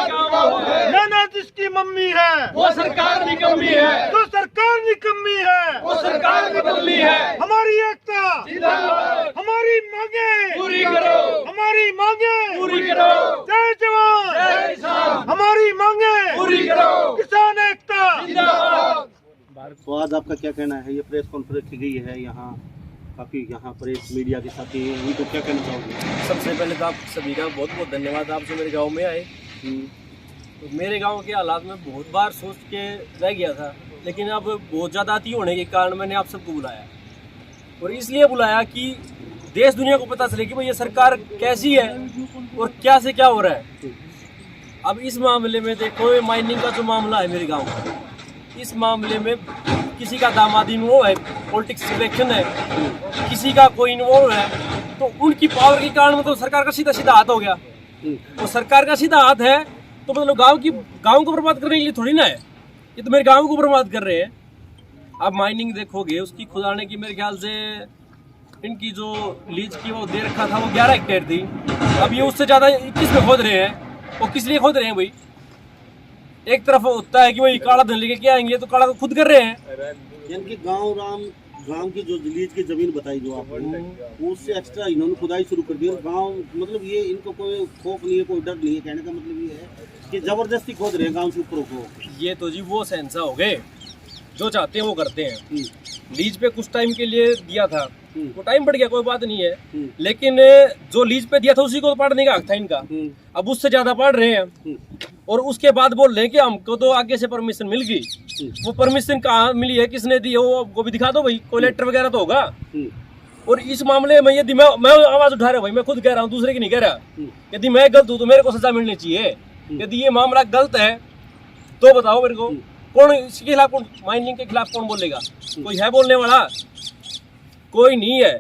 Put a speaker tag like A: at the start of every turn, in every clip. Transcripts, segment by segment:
A: मेहनत जिसकी मम्मी है
B: वो सरकार निकम्मी है,
A: तो सरकार निकम्मी है।
B: वो सरकार निकम्मी है।
A: हमारी एकता
B: जिंदाबाद,
A: हमारी मांगे
B: पूरी करो,
A: हमारी मांगे
B: पूरी करो,
A: जय जवान
B: जय किसान,
A: हमारी मांगे
B: पूरी करो,
A: किसान एकता
B: जिंदाबाद।
C: तो आज आपका क्या कहना है? ये प्रेस कॉन्फ्रेंस की गई है यहाँ, काफ़ी यहाँ प्रेस मीडिया के साथी हैं, उनको क्या कहना चाहोगे?
D: सबसे पहले तो आप सभी का बहुत बहुत धन्यवाद, आप जो मेरे गांव में आए। तो मेरे गांव के हालात में बहुत बार सोच के रह गया था, लेकिन अब बहुत ज़्यादा अति होने के कारण मैंने आप सबको बुलाया, और इसलिए बुलाया कि देश दुनिया को पता चले कि भाई ये सरकार कैसी है और क्या से क्या हो रहा है। अब इस मामले में देखो, ये माइनिंग का जो मामला है मेरे गाँव का, इस मामले में किसी का दामाद इन्वॉल्व है, पॉलिटिक्स सिलेक्शन है, किसी का कोई इन्वॉल्व है, तो उनकी पावर के कारण मतलब सरकार का सीधा सीधा हाथ हो गया। तो सरकार का सीधा हाथ है तो मतलब गांव को बर्बाद करने के लिए थोड़ी ना है, ये तो मेरे गांव को बर्बाद कर रहे हैं। अब माइनिंग देखोगे, उसकी खुदाने की मेरे ख्याल से इनकी जो लीज की वो दे रखा था वो 11 हेक्टेयर थी, अब ये उससे ज़्यादा 21 में खोद रहे हैं। वो किस लिए खोद रहे हैं भाई? एक तरफ होता है कि भाई काला धन लेके क्या आएंगे, तो काला तो खुद कर रहे हैं।
C: यानी गांव की जो लीज की जमीन बताई जो आपने, उससे एक्स्ट्रा इन्होंने खुदाई शुरू कर दी। और गांव मतलब ये इनको कोई खौफ नहीं है, कोई डर नहीं है, कहने का मतलब ये है कि जबरदस्ती खोद रहे हैं गांव के ऊपर को।
D: ये तो जी वो सेंसा हो गए, जो चाहते हैं वो करते हैं। लीज पे कुछ टाइम के लिए दिया था, वो टाइम बढ़ गया, कोई बात नहीं है, लेकिन जो लीज पे दिया था उसी को तो पढ़ने का हक था इनका। अब उससे ज्यादा पढ़ रहे हैं, और उसके बाद बोल रहे हैं कि हमको तो आगे से परमिशन मिल गई। वो परमिशन कहाँ मिली है, किसने दी है, वो भी दिखा दो भाई, कोई लेटर वगैरह तो होगा। और इस मामले में यदि मैं आवाज उठा रहा हूँ भाई, मैं खुद कह रहा हूँ, दूसरे की नहीं कह रहा। यदि मैं गलत हूँ तो मेरे को सजा मिलनी चाहिए। यदि ये मामला गलत है तो बताओ मेरे को, कौन इसके खिलाफ, कौन माइनिंग के खिलाफ कौन बोलेगा? कोई है बोलने वाला? कोई नहीं है।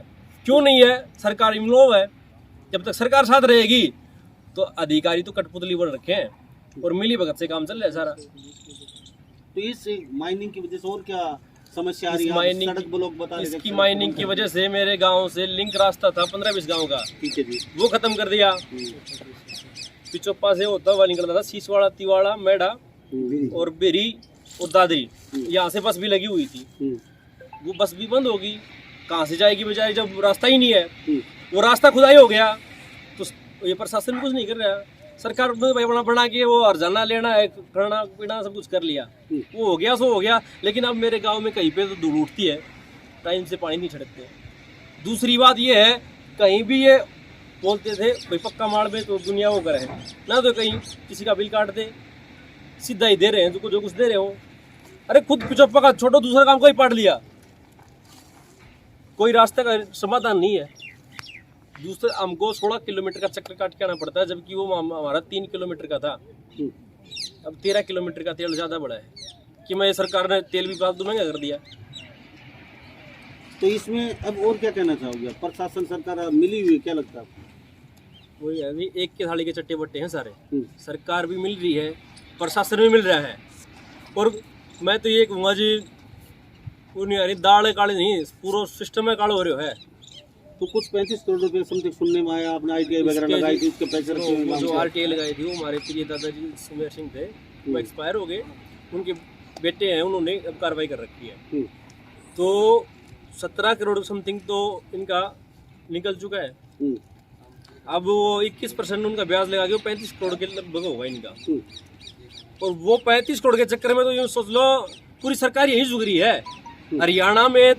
D: क्यों नहीं है? सरकार इन्वॉल्व है। जब तक सरकार साथ रहेगी तो अधिकारी तो कठपुतली बन रखे हैं, और मिली भगत से काम चल रहा है सारा।
C: तो इस माइनिंग की वजह से और क्या समस्या आ रही है? सड़क ब्लॉक बता रहे थे।
D: इसकी माइनिंग की वजह से मेरे गांव से लिंक रास्ता था 15-20 गांव का,
C: ठीक है जी,
D: वो खत्म कर दिया। पिचोप्पा से होता हुआ निकलता था सीसवाड़ा, तिवाड़ा, मेढ़ा और बेरी और दादरी, यहाँ से बस भी लगी हुई थी। वो बस भी बंद होगी, कहाँ से जाएगी बेचारी जब रास्ता ही नहीं है। वो रास्ता खुदाई हो गया तो ये प्रशासन कुछ नहीं कर रहा। सरकार ने भाई बना के वो हरजाना लेना है, करना पीना सब कुछ कर लिया, वो हो गया सो हो गया। लेकिन अब मेरे गांव में कहीं पे तो धूल उठती है, टाइम से पानी नहीं छिड़कते। दूसरी बात ये है, कहीं भी ये बोलते थे भाई पक्का मार में तो दुनिया वो करे ना, तो कहीं किसी का बिल काट दे, सीधा ही दे रहे हैं जो कुछ दे रहे हो। अरे खुद पिचोप्पा का छोटो, दूसरा काम कोई पढ़ लिया, कोई रास्ते का समाधान नहीं है। दूसरे हमको 16 किलोमीटर का चक्कर काट के आना पड़ता है, जबकि वो हमारा 3 किलोमीटर का था। अब 13 किलोमीटर का तेल ज़्यादा बढ़ा है कि मैं सरकार ने तेल भी फालतू महंगा कर दिया।
C: तो इसमें अब और क्या कहना चाहोगे? प्रशासन सरकार मिली हुई है, क्या लगता है?
D: वही अभी एक के थाली के चट्टे बट्टे हैं सारे। सरकार भी मिल रही है, प्रशासन भी मिल रहा है, और मैं तो ये कहूँगा जी, यार दाल काले नहीं, पूरा सिस्टम में कालो हो रहा है।
C: तो कुछ 35 करोड़ रुपए समथिंग सुनने में आया, आपने ITI वगैरह लगाई थी, उसके पैसे रखे हुए।
D: जो RTI लगाई थी वो हमारे प्रिय दादाजी सुमेर सिंह थे, वो एक्सपायर हो गए, उनके बेटे हैं, उन्होंने अब कार्रवाई कर रखी है। तो 17 करोड़ समथिंग तो इनका निकल चुका है। अब वो 21% उनका ब्याज लगा के वो 35 करोड़ के लगभग होगा इनका। और वो 35 करोड़ के चक्कर में तो यूँ सोच लो पूरी सरकार यही झुक रही है। हरियाणा में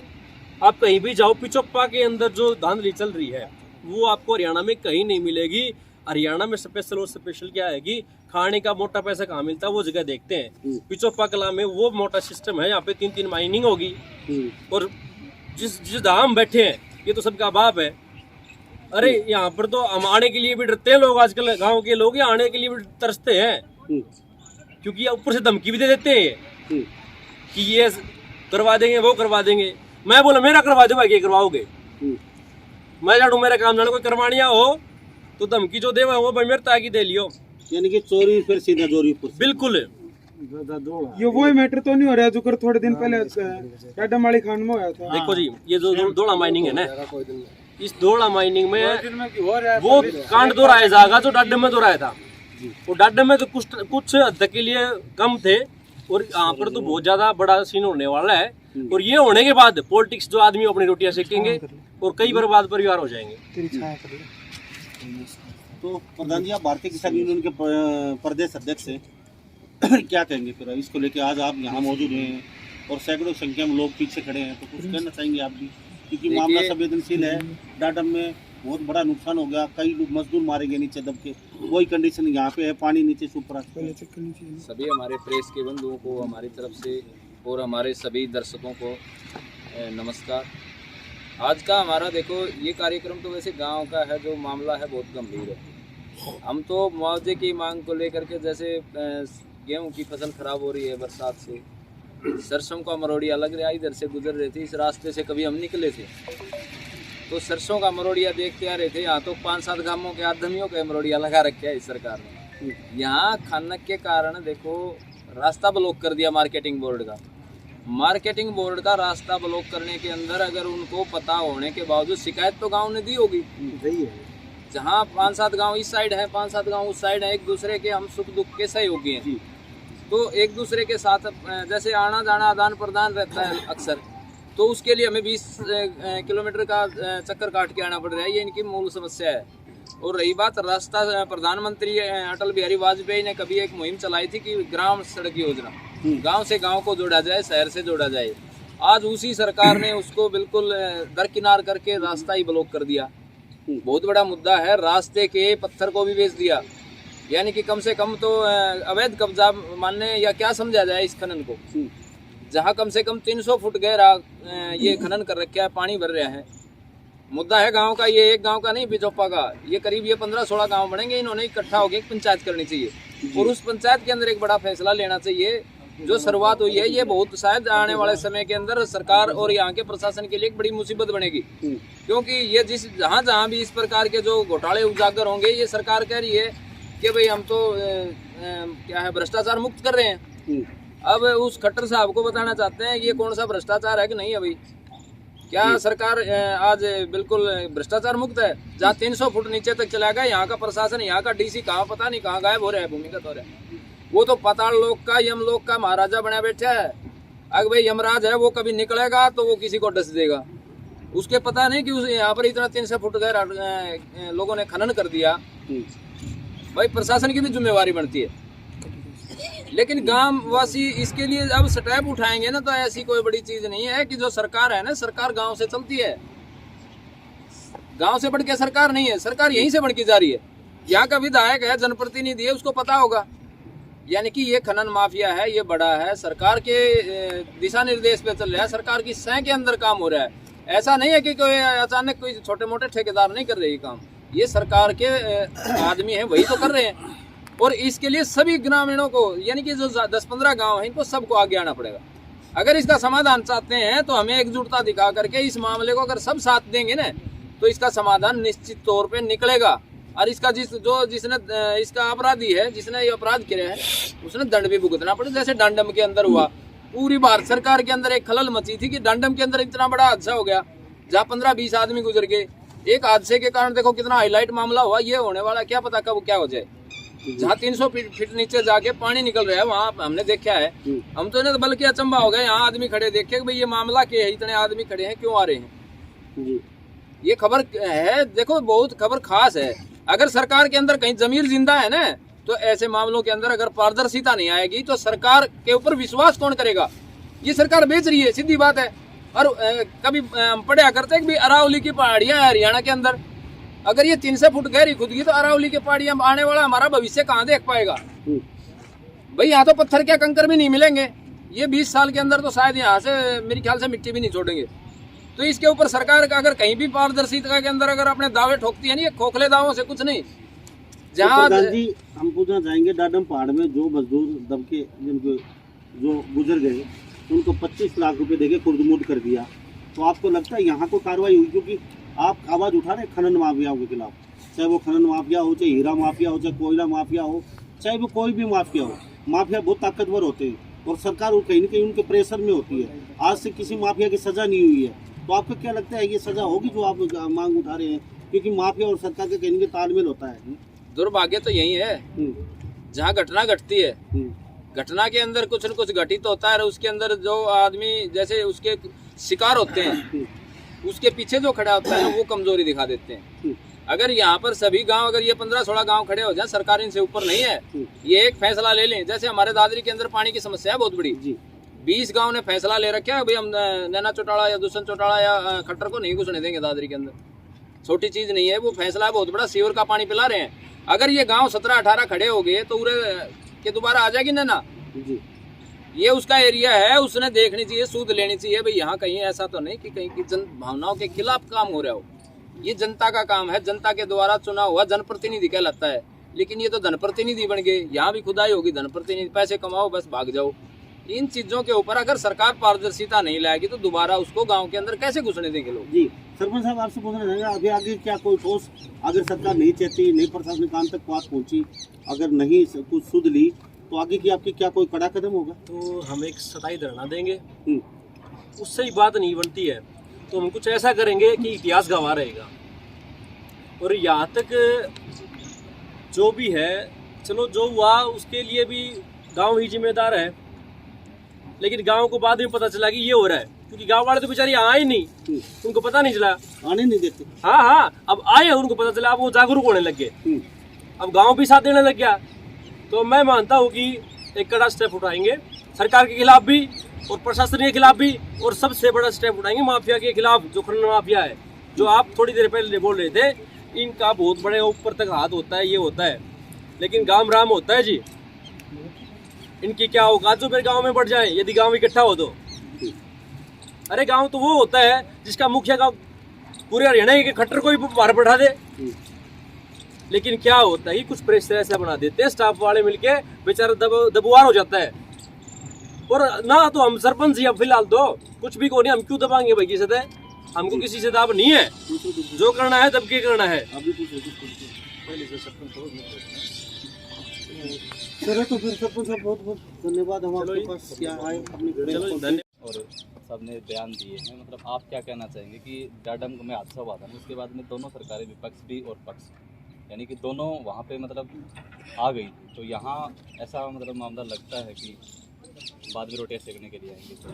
D: आप कहीं भी जाओ, पिचोप्पा के अंदर जो धांधली चल रही है वो आपको हरियाणा में कहीं नहीं मिलेगी। हरियाणा में स्पेशल और स्पेशल क्या है कि खाने का मोटा पैसा कहाँ मिलता है वो जगह देखते हैं। पिचोप्पा कला में वो मोटा सिस्टम है, यहाँ पे 3-3 माइनिंग होगी, और जिस धाम बैठे हैं ये तो सबका बाप है। अरे यहाँ पर तो हम आने के लिए भी डरते हैं लोग, आजकल गाँव के लोग यहाँ आने के लिए भी तरसते हैं, क्योंकि ऊपर से धमकी भी दे देते हैं कि ये करवा देंगे, वो करवा देंगे। मैं बोला मेरा करवा दो भाई, क्या करवाओगे? मैं जानू मेरा काम जानो, कोई करवानिया हो तो धमकी जो दे वो भाई मेरे ताकि दे लियो।
C: यानी कि चोरी फिर सीधा चोरी।
D: बिल्कुल
A: ये वही मैटर तो नहीं हो रहा जो कर थोड़े दिन पहले टाडामाली खान में आया था।
D: देखो जी, ये जो दोड़ा माइनिंग है ना, इस दोड़ा माइनिंग में वो कांड दोहराया जाएगा जो डाडे में दोहराया था। और डाडम में तो कुछ हद तक के लिए कम थे, और यहाँ पर तो बहुत ज्यादा बड़ा सीन होने वाला है। और ये होने के बाद पॉलिटिक्स जो आदमी अपनी रोटियां सेकेंगे और कई बर्बाद परिवार हो जाएंगे।
C: तो प्रधान जी, आप भारतीय किसान यूनियन के प्रदेश अध्यक्ष हैं, क्या कहेंगे फिर इसको लेके? आज आप यहाँ मौजूद हैं और सैकड़ों संख्या में लोग पीछे खड़े हैं, तो कुछ कहना चाहेंगे आप भी? क्योंकि मामला संवेदनशील है। डाडम में बहुत बड़ा नुकसान हो गया, कई लोग मजदूर मारे गए नीचे दब के, वही कंडीशन यहाँ पे है, पानी नीचे से ऊपर।
E: सभी हमारे प्रेस के बंधुओं को हमारी तरफ से और हमारे सभी दर्शकों को नमस्कार। आज का हमारा देखो ये कार्यक्रम तो वैसे गांव का है, जो मामला है बहुत गंभीर है। हम तो मुआवजे की मांग को लेकर के, जैसे गेहूं की फसल खराब हो रही है बरसात से, सरसों का मरोड़िया लग रहा है, इधर से गुजर रहे थे, इस रास्ते से कभी हम निकले थे तो सरसों का मरोड़िया देख के आ रहे थे। यहाँ तो 5-7 गांवों के आदमियों का मरोड़िया लगा रखे है इस सरकार ने। यहाँ खानक के कारण देखो रास्ता ब्लॉक कर दिया मार्केटिंग बोर्ड का। मार्केटिंग बोर्ड का रास्ता ब्लॉक करने के अंदर अगर उनको पता होने के बावजूद शिकायत तो गांव ने दी होगी। जहाँ 5-7 गांव इस साइड है, 5-7 गांव उस साइड है, एक दूसरे के हम सुख दुख के सहयोगी हैं, तो एक दूसरे के साथ जैसे आना जाना आदान प्रदान रहता है अक्सर, तो उसके लिए हमें 20 किलोमीटर का चक्कर काट के आना पड़ रहा है। ये इनकी मूल समस्या है। और रही बात रास्ता, प्रधानमंत्री अटल बिहारी वाजपेयी ने कभी एक मुहिम चलाई थी कि ग्राम सड़क योजना, गांव से गांव को जोड़ा जाए, शहर से जोड़ा जाए। आज उसी सरकार ने उसको बिल्कुल दरकिनार करके रास्ता ही ब्लॉक कर दिया। बहुत बड़ा मुद्दा है। रास्ते के पत्थर को भी बेच दिया, यानी कि कम से कम तो अवैध कब्जा मानने या क्या समझा जाए इस खनन को। जहाँ कम से कम 300 फुट गहरा ये खनन कर रखा है, पानी भर रहा है। मुद्दा है गांव का, ये एक गांव का नहीं, बिचौपा का। ये करीब 15-16 गांव बनेंगे। इन्होंने इकट्ठा होकर एक पंचायत करनी चाहिए और उस पंचायत के अंदर एक बड़ा फैसला लेना चाहिए। जो शुरुआत हुई है ये बहुत शायद आने वाले समय के अंदर सरकार और यहाँ के प्रशासन के लिए एक बड़ी मुसीबत बनेगी, क्योंकि ये जहाँ भी इस प्रकार के जो घोटाले उजागर होंगे, ये सरकार कह रही है कि भाई हम तो क्या है भ्रष्टाचार मुक्त कर रहे हैं। अब उस खट्टर साहब को बताना चाहते हैं ये कौन सा भ्रष्टाचार है कि नहीं है भाई। क्या सरकार आज बिल्कुल भ्रष्टाचार मुक्त है? जहाँ 300 फुट नीचे तक चला गया, यहाँ का प्रशासन, यहाँ का डीसी कहाँ पता नहीं कहाँ गायब हो रहा है, भूमिगत हो रहा है। वो तो पाताल लोक का, यमलोक का महाराजा बना बैठा है। अगर भाई यमराज है, वो कभी निकलेगा तो वो किसी को डस देगा। उसके पता नहीं कि उस यहाँ पर इतना 300 फुट गहरा लोगों ने खनन कर दिया। भाई प्रशासन की भी जिम्मेवारी बनती है। लेकिन गांव वासी इसके लिए अब स्टेप उठाएंगे ना, तो ऐसी कोई बड़ी चीज नहीं है कि जो सरकार है ना, सरकार गांव से चलती है। गांव से बढ़ के सरकार नहीं है, सरकार यहीं से बढ़ के जा रही है। यहाँ का विधायक है, जनप्रतिनिधि है, उसको पता होगा। यानी कि ये खनन माफिया है, ये बड़ा है, सरकार के दिशा निर्देश पे चल रहा है, सरकार की सह के अंदर काम हो रहा है। ऐसा नहीं है कि कोई अचानक कोई छोटे मोटे ठेकेदार नहीं कर रहे ये काम, ये सरकार के आदमी हैं, वही तो कर रहे हैं। और इसके लिए सभी ग्रामीणों को, यानी कि जो 10-15 गांव हैं, इनको सबको आगे आना पड़ेगा। अगर इसका समाधान चाहते हैं तो हमें एकजुटता दिखा करके इस मामले को अगर सब साथ देंगे ना, तो इसका समाधान निश्चित तौर पे निकलेगा। और इसका जिसने इसका अपराधी है, जिसने ये अपराध किया है, उसने दंड भी भुगतना पड़े। जैसे डांडम के अंदर हुआ, पूरी भारत सरकार के अंदर एक खलल मची थी कि डांडम के अंदर इतना बड़ा हादसा हो गया, जहाँ 15-20 आदमी गुजर गए। एक हादसे के कारण देखो कितना हाईलाइट मामला हुआ। ये होने वाला क्या पता कब क्या हो जाए। जहाँ 300 फीट नीचे जाके पानी निकल रहा है, वहाँ हमने देखा है। हम तो नहीं बल्कि अचंभा हो गए, यहाँ आदमी खड़े देखे भाई ये मामला क्या है, इतने आदमी खड़े हैं, क्यों आ रहे हैं। ये खबर है, देखो बहुत खबर खास है। अगर सरकार के अंदर कहीं जमीर जिंदा है ना, तो ऐसे मामलों के अंदर अगर पारदर्शिता नहीं आएगी तो सरकार के ऊपर विश्वास कौन करेगा। ये सरकार बेच रही है, सीधी बात है। और कभी पढ़ा करते हैं कि अरावली की पहाड़ियां है हरियाणा के अंदर, अगर ये 300 फुट गहरी खुद की, तो अरावली की पहाड़ियां आने वाला हमारा भविष्य कहाँ देख पाएगा भाई। यहाँ तो पत्थर के कंकर भी नहीं मिलेंगे। ये 20 साल के अंदर तो शायद यहाँ से मेरे ख्याल से मिट्टी भी नहीं छोड़ेंगे। तो इसके ऊपर सरकार का अगर कहीं भी पारदर्शिता के अंदर अगर अपने दावे ठोकती है नहीं, खोखले दावों से कुछ नहीं। जहाँ
C: जी हम पूछना चाहेंगे, डाडम पहाड़ में जो मजदूर दब के जो गुजर गए, उनको 25 लाख रुपए देके खुर्दमुर्द कर दिया, तो आपको लगता है यहाँ को कार्रवाई हुई? क्योंकि आप आवाज उठा रहे खनन माफियाओं के खिलाफ, चाहे वो खनन माफिया हो, चाहे हीरा माफिया हो, चाहे कोयला माफिया हो, चाहे वो कोई भी माफिया हो। माफिया बहुत ताकतवर होते हैं और सरकार कहीं न कहीं उनके प्रेशर में होती है। आज से किसी माफिया की सजा नहीं हुई है, तो आपको क्या लगता है ये सजा होगी जो आप मांग उठा रहे हैं? क्योंकि माफिया और सरकार का कहीं न कहीं तालमेल होता है।
E: दुर्भाग्य तो यही है जहाँ घटना घटती है, घटना के अंदर कुछ न कुछ घटित होता है और उसके अंदर जो आदमी जैसे उसके शिकार होते हैं उसके पीछे जो खड़ा होता है वो कमजोरी दिखा देते हैं। अगर यहाँ पर सभी गांव, अगर ये 15-16 गांव खड़े हो जाए, सरकार इनसे ऊपर नहीं है, ये एक फैसला ले लें। जैसे हमारे दादरी के अंदर पानी की समस्या है बहुत बड़ी, 20 गांव ने फैसला ले रखा है भाई हम नैना चौटाला या दुष्यंत चौटाला या खट्टर को नहीं घुसने देंगे दादरी के अंदर। छोटी चीज नहीं है, वो फैसला बहुत बड़ा, सीवर का पानी पिला रहे हैं। अगर ये गाँव 17-18 खड़े हो गए तो उरे के दोबारा आ जाएगी नैना। ये उसका एरिया है, उसने देखनी चाहिए, सूद लेनी चाहिए भाई यहाँ कहीं ऐसा तो नहीं कि कहीं की जन भावनाओं के खिलाफ काम हो रहा हो। ये जनता का काम है, जनता के द्वारा चुना हुआ जनप्रतिनिधि कहलाता है, लेकिन ये तो जनप्रतिनिधि बन गए। यहाँ भी खुदाई होगी, जनप्रतिनिधि, पैसे कमाओ बस भाग जाओ। इन चीजों के ऊपर अगर सरकार पारदर्शिता नहीं लाएगी तो दोबारा उसको गाँव के अंदर कैसे घुसने देंगे लोग।
C: जी सरपंच साहब, आपसे पूछना चाहेंगे अभी आगे क्या कोई ठोस, अगर सरकार नहीं चाहती, नहीं प्रशासनिक काम तक बात पहुंची, अगर नहीं कुछ सुध ली तो आगे की आपकी क्या कोई कड़ा कदम होगा?
D: तो हम एक सताई धरना देंगे, उससे ही बात नहीं बनती है तो हम कुछ ऐसा करेंगे कि इतिहास गवाह रहेगा। और यहाँ तक जो भी है, चलो जो हुआ उसके लिए भी गांव ही जिम्मेदार है, लेकिन गांव को बाद में पता चला कि ये हो रहा है, क्योंकि गांव वाले तो बेचारे आए नहीं, उनको पता नहीं चला,
C: आने नहीं देते।
D: हाँ, अब आए, उनको पता चला, अब वो जागरूक होने लग गए, अब गांव भी साथ देने लग गया। तो मैं मानता हूँ कि एक कड़ा स्टेप उठाएंगे सरकार के खिलाफ भी और प्रशासन के खिलाफ भी, और सबसे बड़ा स्टेप उठाएंगे माफिया के खिलाफ, जो खनन माफिया है, जो आप थोड़ी देर पहले बोल रहे थे, इनका बहुत बड़े ऊपर तक हाथ होता है, ये होता है, लेकिन गांव राम होता है जी। इनकी क्या औकात जो मेरे गांव में बढ़ जाए यदि गांव इकट्ठा हो तो। अरे गांव तो वो होता है जिसका मुखिया का पूरे हरियाणा के खट्टर को ही बाहर बैठा दे, लेकिन क्या होता है कि कुछ प्रेशर ऐसा बना देते हैं, स्टाफ वाले मिलके बेचारा दबुआर हो जाता है। और ना तो हम सरपंच या फिलहाल तो कुछ भी को नहीं, हम क्यों दबाएंगे भाई किसी से, हमको किसी से दाब नहीं है, जो करना है दब के करना है।
C: चलो तो फिर सरपंच साहब बहुत बहुत धन्यवाद, हम आपके पास क्या आए अपनी
D: धन्यवाद।
F: और सबने बयान दिए हैं, मतलब आप क्या कहना चाहेंगे कि डाडम में हादसा हुआ था, उसके बाद में दोनों सरकारें, विपक्ष भी और पक्ष, यानी कि दोनों वहाँ पे मतलब आ गई, तो यहाँ ऐसा मतलब मामला लगता है कि बाद में रोटियाँ सेकने के लिए आएंगे। तो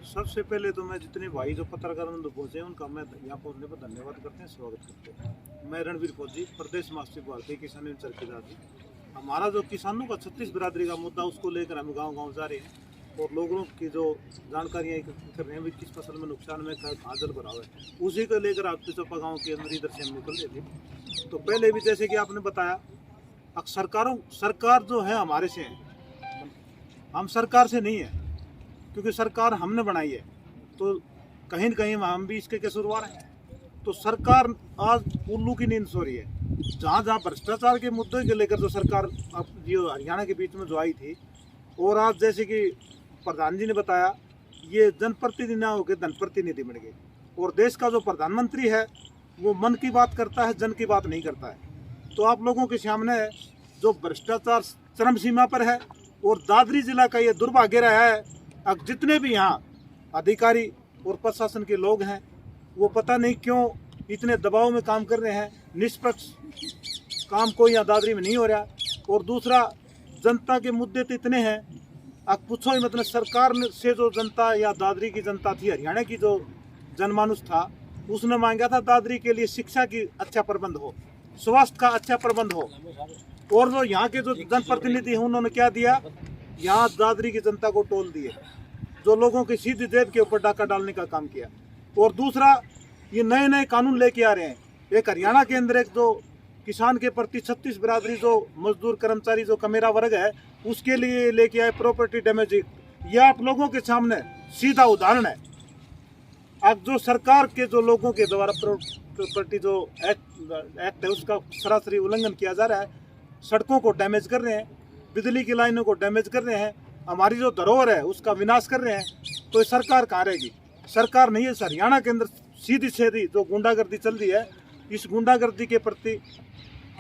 G: सबसे पहले तो मैं जितने भाई जो पत्रकार बंधु पहुँचे उनका मैं यहाँ पहुँचने पर धन्यवाद करते हैं, स्वागत करते हैं। मैं रणवीर फौजी, प्रदेश महासचिव भारतीय किसान यूनियन चरखीदार। हमारा जो किसानों का 36 बिरादरी का मुद्दा, उसको लेकर हम गाँव जा रहे हैं और लोगों की जो जानकारियाँ एकत्रित कर रहे हैं, किस फसल में नुकसान में कहाँ जल भराव है, उसी को लेकर आपके चौपा गाँव के अंदर इधर से हम निकल रहे थे। तो पहले भी जैसे कि आपने बताया, सरकार जो है हमारे से है, हम सरकार से नहीं है, क्योंकि सरकार हमने बनाई है, तो कहीं न कहीं हम भी इसके कसूरवार हैं। तो सरकार आज उल्लू की नींद सो रही है। जहाँ भ्रष्टाचार के मुद्दे को लेकर जो सरकार अब ये हरियाणा के बीच में जो आई थी, और आज जैसे कि प्रधान जी ने बताया, ये जनप्रतिनिधि ना होकर धनप्रतिनिधि बन गए, और देश का जो प्रधानमंत्री है वो मन की बात करता है, जन की बात नहीं करता है। तो आप लोगों के सामने जो भ्रष्टाचार चरम सीमा पर है, और दादरी जिला का ये दुर्भाग्य रहा है, अब जितने भी यहाँ अधिकारी और प्रशासन के लोग हैं वो पता नहीं क्यों इतने दबाव में काम कर रहे हैं, निष्पक्ष काम कोई यहाँ दादरी में नहीं हो रहा। और दूसरा, जनता के मुद्दे तो इतने हैं, अब पूछो ही मतलब, सरकार से जो जनता या दादरी की जनता थी, हरियाणा की जो जनमानुस था, उसने मांगा था दादरी के लिए शिक्षा की अच्छा प्रबंध हो, स्वास्थ्य का अच्छा प्रबंध हो। और जो यहाँ के जो जनप्रतिनिधि हैं उन्होंने क्या दिया, यहाँ दादरी की जनता को टोल दिए, जो लोगों की सीधी जेब के ऊपर डाका डालने का काम किया। और दूसरा, ये नए नए कानून लेके आ रहे हैं। एक हरियाणा के अंदर एक जो किसान के प्रति 36 बिरादरी जो मजदूर कर्मचारी जो कमेरा वर्ग है, उसके लिए लेके आए प्रॉपर्टी डैमेज। यह आप लोगों के सामने सीधा उदाहरण है। अब जो सरकार के जो लोगों के द्वारा प्रॉपर्टी जो एक्ट है उसका सरासरी उल्लंघन किया जा रहा है, सड़कों को डैमेज कर रहे हैं, बिजली की लाइनों को डैमेज कर रहे हैं, हमारी जो धरोहर है उसका विनाश कर रहे हैं। तो ये सरकार कहाँ रहेगी? सरकार नहीं है। हरियाणा के अंदर सीधी सीधी जो गुंडागर्दी चल रही है, इस गुंडागर्दी के प्रति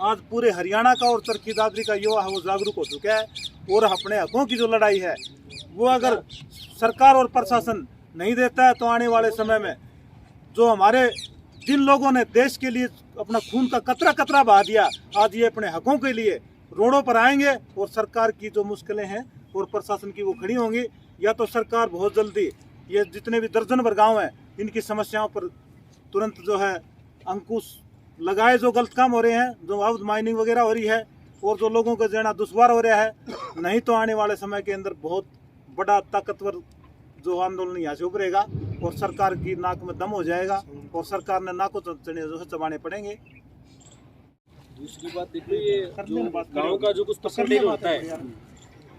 G: आज पूरे हरियाणा का और चरखी दादरी का युवा है वो जागरूक हो चुका है। और अपने हकों की जो लड़ाई है वो अगर सरकार और प्रशासन नहीं देता है तो आने वाले समय में जो हमारे जिन लोगों ने देश के लिए अपना खून का कतरा कतरा बहा दिया, आज ये अपने हकों के लिए रोडों पर आएंगे और सरकार की जो मुश्किलें हैं और प्रशासन की वो खड़ी होंगी। या तो सरकार बहुत जल्दी ये जितने भी दर्जन भर गाँव हैं इनकी समस्याओं पर तुरंत जो है अंकुश लगाए, जो गलत काम हो रहे हैं, जो अवैध माइनिंग वगैरह हो रही है और जो लोगों का जीना दुश्वार हो रहा है। नहीं तो आने वाले समय के अंदर बहुत बड़ा ताकतवर जो आंदोलन यहाँ से उभरेगा और सरकार की नाक में दम हो जाएगा और सरकार ने नाकों चने जो है चबाने पड़ेंगे।
D: दूसरी बात देखो, ये जो गांव का जो कुछ परसेंटेज होता है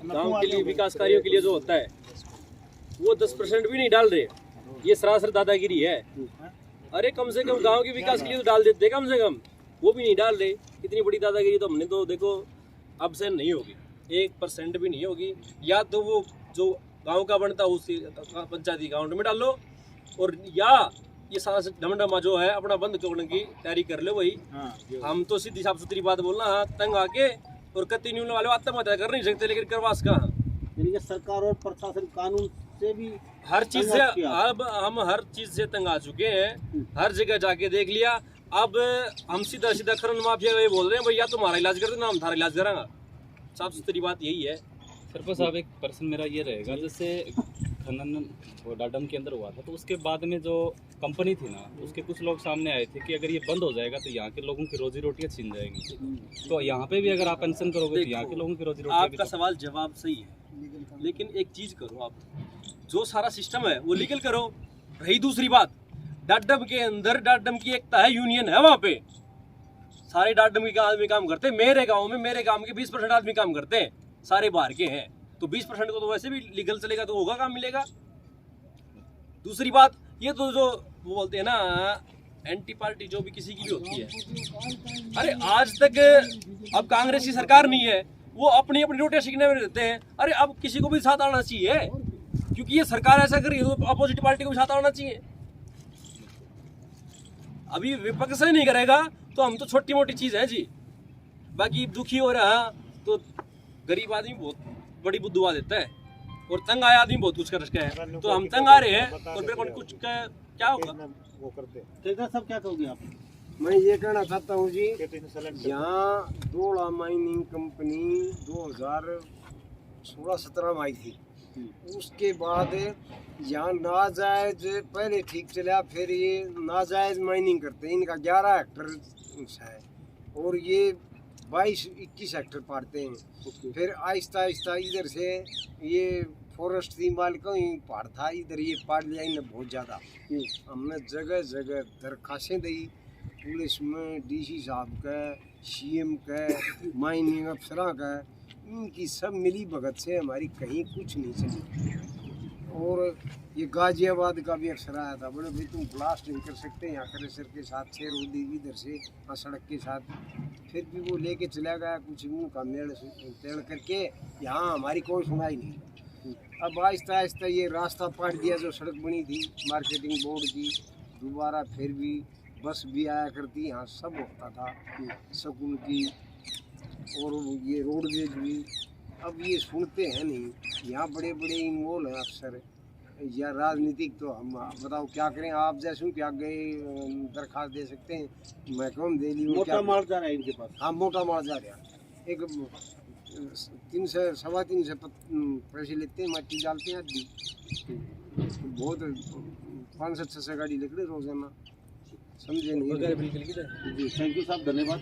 D: गांव के लिए विकास कार्यों के लिए जो होता है वो 10% भी नहीं डाल रहे। ये सरासर दादागिरी है। अरे कम से कम गांव के विकास के लिए तो डाल देते कम से कम, वो भी नहीं डाल रहे। इतनी बड़ी दादागिरी तो हमने तो देखो अब से नहीं होगी, 1% भी नहीं होगी। या तो वो जो गांव का बनता है उसी पंचायती अकाउंट में डालो, और या ये सारा ढमढमा जो है अपना बंद करने की तैयारी कर लो। वही हम तो सीधी साफ सुथरी बात बोलना, हाँ तंग आके और कत्ती न्यून वाले आत्महत्या कर नहीं सकते, लेकिन करवास कहाँ।
C: यानी कि सरकार और प्रशासन कानून से भी
D: हर चीज से अब हम हर चीज से तंग आ चुके हैं। हर जगह जाके देख लिया। अब हम सीधा सीधा खनन माफिया ये बोल रहे हैं भैया तुम्हारा इलाज कर देना, हम थारा इलाज करांगा। साफ सुथरी बात यही है।
F: सरपंच साहब, एक प्रश्न मेरा ये रहेगा, जैसे खनन वो डाडम के अंदर हुआ था तो उसके बाद में जो कंपनी थी ना, उसके कुछ लोग सामने आए थे कि अगर ये बंद हो जाएगा तो यहाँ के लोगों की रोजी रोटियाँ छीन जाएंगी। तो यहाँ पे भी अगर आप पेंशन करोगे तो यहाँ के लोगों की रोजी रोटियाँ।
D: आपका सवाल जवाब सही है, लेकिन एक चीज करो, आप जो सारा सिस्टम है वो लीगल करो। रही दूसरी बात, डाडम के अंदर डाडम की एकता है, यूनियन है, वहाँ पे सारे डाडम के आदमी काम करते हैं। मेरे गांव में मेरे गांव के 20% आदमी काम करते हैं, सारे बाहर के हैं। तो 20% को तो वैसे भी लीगल चलेगा तो होगा, काम मिलेगा। दूसरी बात, ये तो जो वो बोलते हैं ना एंटी पार्टी जो भी किसी की भी होती है, अरे आज तक अब कांग्रेस की सरकार नहीं है, वो अपनी अपनी रोटियां सीखने में रहते हैं। अरे अब किसी को भी साथ आना चाहिए, क्योंकि ये सरकार ऐसा कर रही है तो अपोजिट पार्टी को भी साथ आना चाहिए। अभी विपक्ष से नहीं करेगा तो हम तो छोटी मोटी चीज है जी। बाकी दुखी हो रहा तो गरीब आदमी बहुत बड़ी बुद्धुआ देता है, और तंग आया आदमी बहुत कुछ कर रखा है। तो हम तंग आ रहे हैं और फिर कुछ क्या होगा।
G: वो करते
C: ठेकेदार साहब क्या कहोगे आप?
H: मैं ये कहना चाहता हूँ जी, यहाँ डोला माइनिंग कंपनी 2016-17 में आई थी। उसके बाद यहाँ नाजायज पहले ठीक चला, फिर ये नाजायज माइनिंग करते हैं। इनका 11 हेक्टर है और ये 22-21 हेक्टर पाड़ते हैं। फिर आहिस्ता आहिस्ता इधर से ये फॉरेस्ट थी मालिकों ही पहाड़ था, इधर ये पाड़ लिया इन्हें बहुत ज़्यादा। हमने जगह जगह दरखास्तें दी पुलिस में, डीसी साहब का, सीएम का, माइनिंग अफसरां का। इनकी सब मिली भगत से हमारी कहीं कुछ नहीं चली। और ये गाजियाबाद का भी अफसर आया था, बोले भाई तुम ब्लास्ट नहीं कर सकते यहाँ क्रेशर के साथ, शेर उदी इधर से सड़क के साथ। फिर भी वो लेके चला गया, कुछ उनका मेड़ तेड़ करके। यहाँ हमारी कोई सुनाई नहीं। अब आहिस्ता आहिस्ता ये रास्ता पाट दिया जो सड़क बनी थी मार्केटिंग बोर्ड की, दोबारा फिर भी बस भी आया करती, यहाँ सब होता था, स्कूल की और ये रोडवेज भी। अब ये सुनते हैं नहीं। यहाँ बड़े बड़े इन्वॉल्व हैं अफसर या राजनीतिक, तो हम बताओ क्या करें। आप जैसे क्या गए दरखास्त दे सकते हैं, महकम दे ली।
C: मोटा माल जा रहा है इनके पास।
H: हाँ, मोटा माल जा रहा है। एक 300-3.25 पैसे लेते हैं, मट्टी डालते हैं आदमी। बहुत 500-600 गाड़ी निकले रोजाना, समझे नहीं।
C: जी थैंक यू साहब, धन्यवाद।